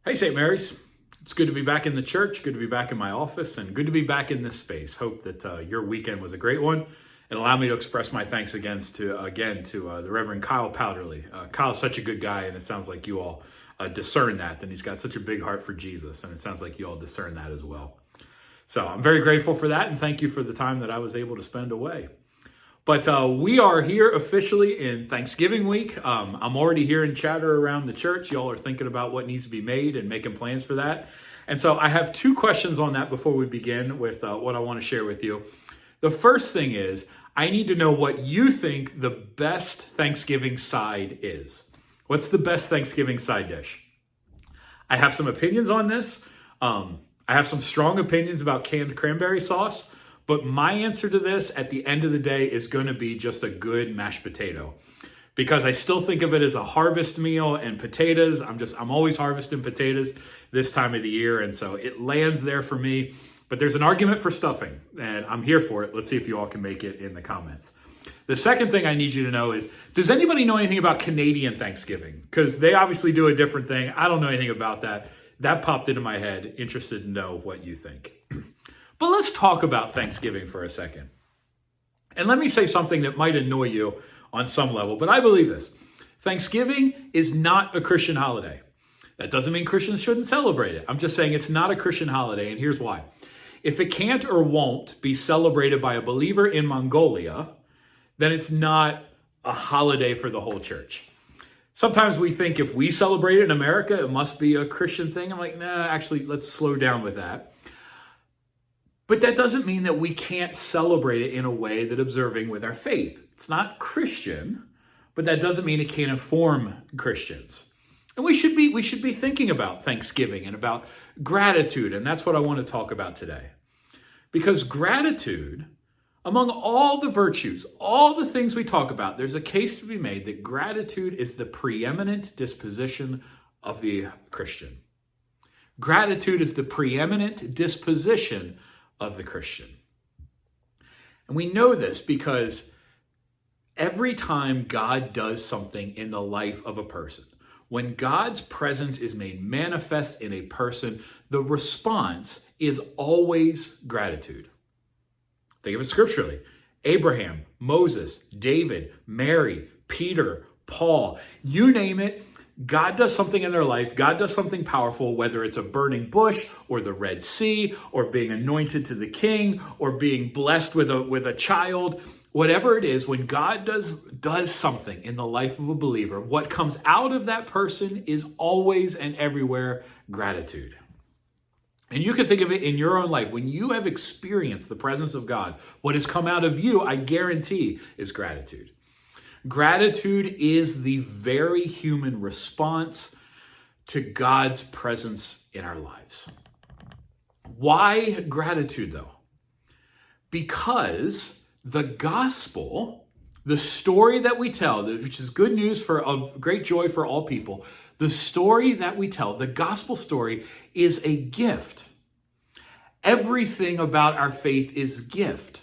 Hey, St. Mary's. It's good to be back in the church, good to be back in my office, and good to be back in this space. Hope that your weekend was a great one, and allow me to express my thanks to the Reverend Kyle Powderly. Kyle's such a good guy, and it sounds like you all discern that, and he's got such a big heart for Jesus, and it sounds like you all discern that as well. So I'm very grateful for that, and thank you for the time that I was able to spend away. But we are here officially in Thanksgiving week. I'm already hearing chatter around the church. Y'all are thinking about what needs to be made and making plans for that. And so I have two questions on that before we begin with what I want to share with you. The first thing is, I need to know what you think the best Thanksgiving side is. What's the best Thanksgiving side dish? I have some opinions on this. I have some strong opinions about canned cranberry sauce. But my answer to this at the end of the day is going to be just a good mashed potato, because I still think of it as a harvest meal, and potatoes, I'm always harvesting potatoes this time of the year. And so it lands there for me, but there's an argument for stuffing and I'm here for it. Let's see if you all can make it in the comments. The second thing I need you to know is, does anybody know anything about Canadian Thanksgiving? Because they obviously do a different thing. I don't know anything about that. That popped into my head. Interested to know what you think. But let's talk about Thanksgiving for a second. And let me say something that might annoy you on some level, but I believe this. Thanksgiving is not a Christian holiday. That doesn't mean Christians shouldn't celebrate it. I'm just saying it's not a Christian holiday, and here's why. If it can't or won't be celebrated by a believer in Mongolia, then it's not a holiday for the whole church. Sometimes we think if we celebrate it in America, it must be a Christian thing. I'm like, nah, actually, let's slow down with that. But that doesn't mean that we can't celebrate it in a way that observing with our faith. It's not Christian, but that doesn't mean it can't inform Christians. And we should be thinking about Thanksgiving and about gratitude, and that's what I want to talk about today. Because gratitude, among all the virtues, all the things we talk about, there's a case to be made that gratitude is the preeminent disposition of the Christian. Gratitude is the preeminent disposition of the Christian. And we know this because every time God does something in the life of a person, when God's presence is made manifest in a person, the response is always gratitude. Think of it scripturally. Abraham, Moses, David, Mary, Peter, Paul, you name it. God does something in their life. God does something powerful, whether it's a burning bush or the Red Sea or being anointed to the king or being blessed with a child. Whatever it is, when God does something in the life of a believer, what comes out of that person is always and everywhere gratitude. And you can think of it in your own life. When you have experienced the presence of God, what has come out of you, I guarantee, is gratitude. Gratitude is the very human response to God's presence in our lives. Why gratitude, though? Because the gospel, the story that we tell, which is good news of great joy for all people, the story that we tell, the gospel story, is a gift. Everything about our faith is gift.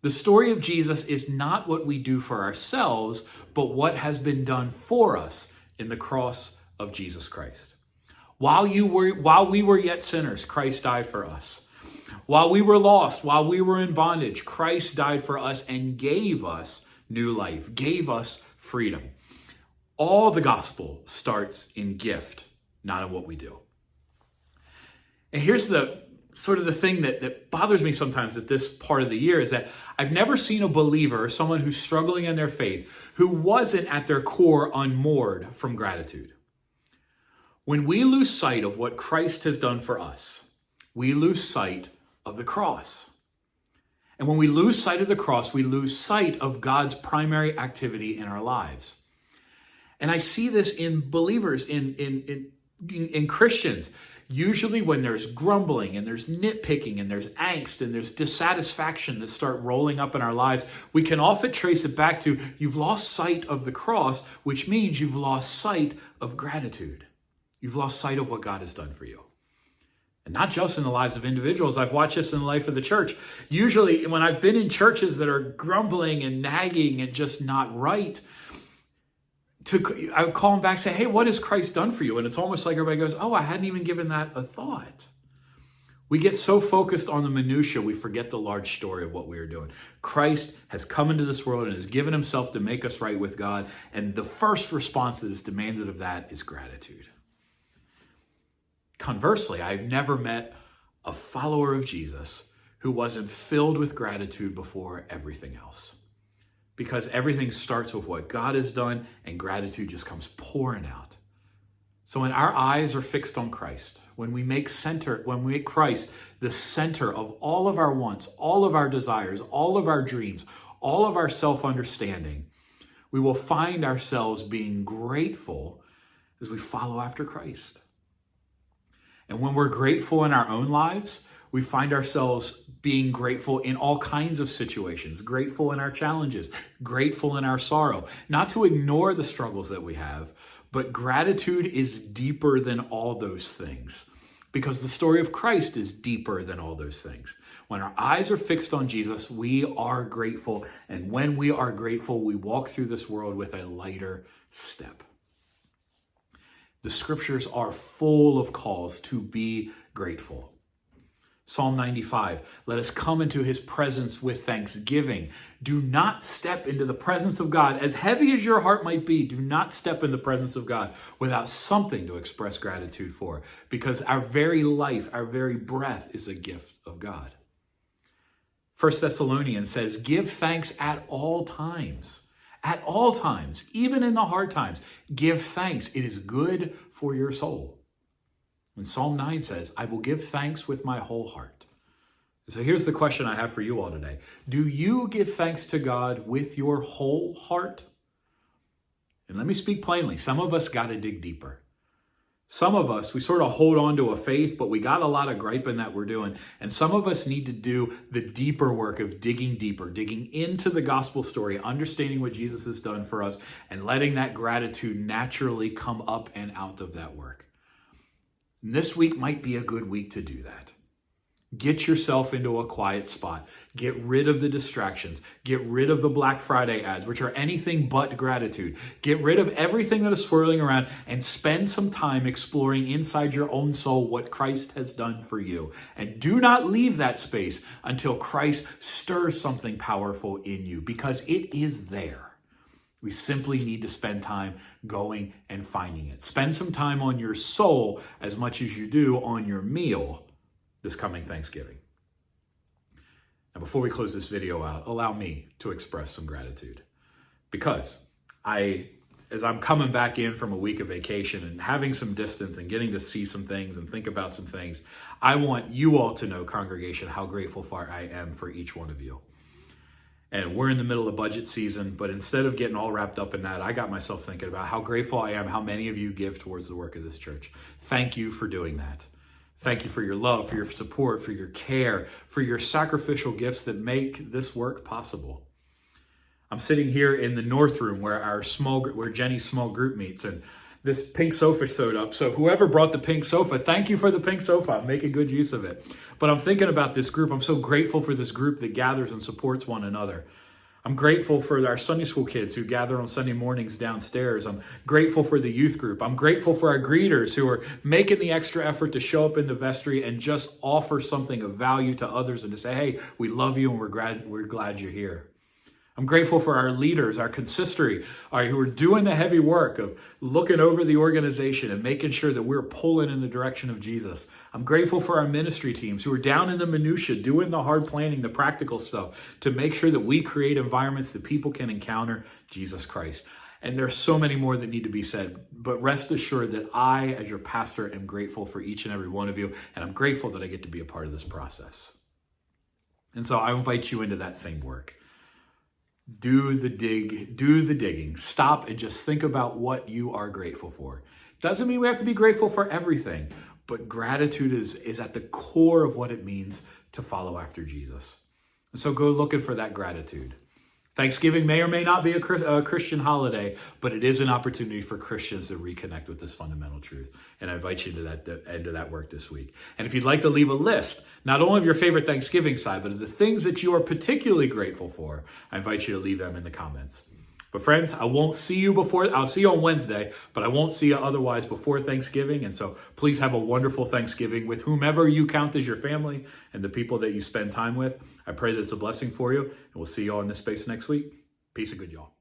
The story of Jesus is not what we do for ourselves, but what has been done for us in the cross of Jesus Christ. While we were yet sinners, Christ died for us. While we were lost, while we were in bondage, Christ died for us and gave us new life, gave us freedom. All the gospel starts in gift, not in what we do. And here's the thing that bothers me sometimes at this part of the year is that I've never seen a believer, someone who's struggling in their faith, who wasn't at their core unmoored from gratitude. When we lose sight of what Christ has done for us, we lose sight of the cross. And when we lose sight of the cross, we lose sight of God's primary activity in our lives. And I see this in believers, in Christians. Usually when there's grumbling and there's nitpicking and there's angst and there's dissatisfaction that start rolling up in our lives, we can often trace it back to you've lost sight of the cross, which means you've lost sight of gratitude. You've lost sight of what God has done for you. And not just in the lives of individuals. I've watched this in the life of the church. Usually when I've been in churches that are grumbling and nagging and just not right, I would call them back and say, hey, what has Christ done for you? And it's almost like everybody goes, oh, I hadn't even given that a thought. We get so focused on the minutia, we forget the large story of what we are doing. Christ has come into this world and has given himself to make us right with God. And the first response that is demanded of that is gratitude. Conversely, I've never met a follower of Jesus who wasn't filled with gratitude before everything else. Because everything starts with what God has done, and gratitude just comes pouring out. So when our eyes are fixed on Christ, when we make Christ the center of all of our wants, all of our desires, all of our dreams, all of our self-understanding, we will find ourselves being grateful as we follow after Christ. And when we're grateful in our own lives, we find ourselves being grateful in all kinds of situations, grateful in our challenges, grateful in our sorrow, not to ignore the struggles that we have, but gratitude is deeper than all those things because the story of Christ is deeper than all those things. When our eyes are fixed on Jesus, we are grateful. And when we are grateful, we walk through this world with a lighter step. The scriptures are full of calls to be grateful. Psalm 95, let us come into his presence with thanksgiving. Do not step into the presence of God. As heavy as your heart might be, do not step in the presence of God without something to express gratitude for, because our very life, our very breath is a gift of God. 1 Thessalonians says, give thanks at all times. At all times, even in the hard times, give thanks. It is good for your soul. And Psalm 9 says, I will give thanks with my whole heart. So here's the question I have for you all today. Do you give thanks to God with your whole heart? And let me speak plainly. Some of us got to dig deeper. Some of us, we sort of hold on to a faith, but we got a lot of griping that we're doing. And some of us need to do the deeper work of digging deeper, digging into the gospel story, understanding what Jesus has done for us, and letting that gratitude naturally come up and out of that work. And this week might be a good week to do that. Get yourself into a quiet spot. Get rid of the distractions. Get rid of the Black Friday ads, which are anything but gratitude. Get rid of everything that is swirling around and spend some time exploring inside your own soul what Christ has done for you. And do not leave that space until Christ stirs something powerful in you, because it is there. We simply need to spend time going and finding it. Spend some time on your soul as much as you do on your meal this coming Thanksgiving. Now, before we close this video out, allow me to express some gratitude. Because as I'm coming back in from a week of vacation and having some distance and getting to see some things and think about some things, I want you all to know, congregation, how grateful I am for each one of you. And we're in the middle of budget season, but instead of getting all wrapped up in that, I got myself thinking about how grateful I am, how many of you give towards the work of this church. Thank you for doing that. Thank you for your love, for your support, for your care, for your sacrificial gifts that make this work possible. I'm sitting here in the North Room where Jenny's small group meets, and this pink sofa showed up. So whoever brought the pink sofa, thank you for the pink sofa. I'm making good use of it. But I'm thinking about this group. I'm so grateful for this group that gathers and supports one another. I'm grateful for our Sunday school kids who gather on Sunday mornings downstairs. I'm grateful for the youth group. I'm grateful for our greeters who are making the extra effort to show up in the vestry and just offer something of value to others and to say, hey, we love you and we're glad you're here. I'm grateful for our leaders, our consistory, who are doing the heavy work of looking over the organization and making sure that we're pulling in the direction of Jesus. I'm grateful for our ministry teams who are down in the minutia, doing the hard planning, the practical stuff to make sure that we create environments that people can encounter Jesus Christ. And there's so many more that need to be said, but rest assured that I, as your pastor, am grateful for each and every one of you, and I'm grateful that I get to be a part of this process. And so I invite you into that same work. Do the digging. Stop and just think about what you are grateful for. Doesn't mean we have to be grateful for everything, but gratitude is at the core of what it means to follow after Jesus. And so go looking for that gratitude. Thanksgiving may or may not be a Christian holiday, but it is an opportunity for Christians to reconnect with this fundamental truth. And I invite you to that work this week. And if you'd like to leave a list, not only of your favorite Thanksgiving side, but of the things that you are particularly grateful for, I invite you to leave them in the comments. But friends, I'll see you on Wednesday, but I won't see you otherwise before Thanksgiving. And so please have a wonderful Thanksgiving with whomever you count as your family and the people that you spend time with. I pray that it's a blessing for you, and we'll see you all in this space next week. Peace and good, y'all.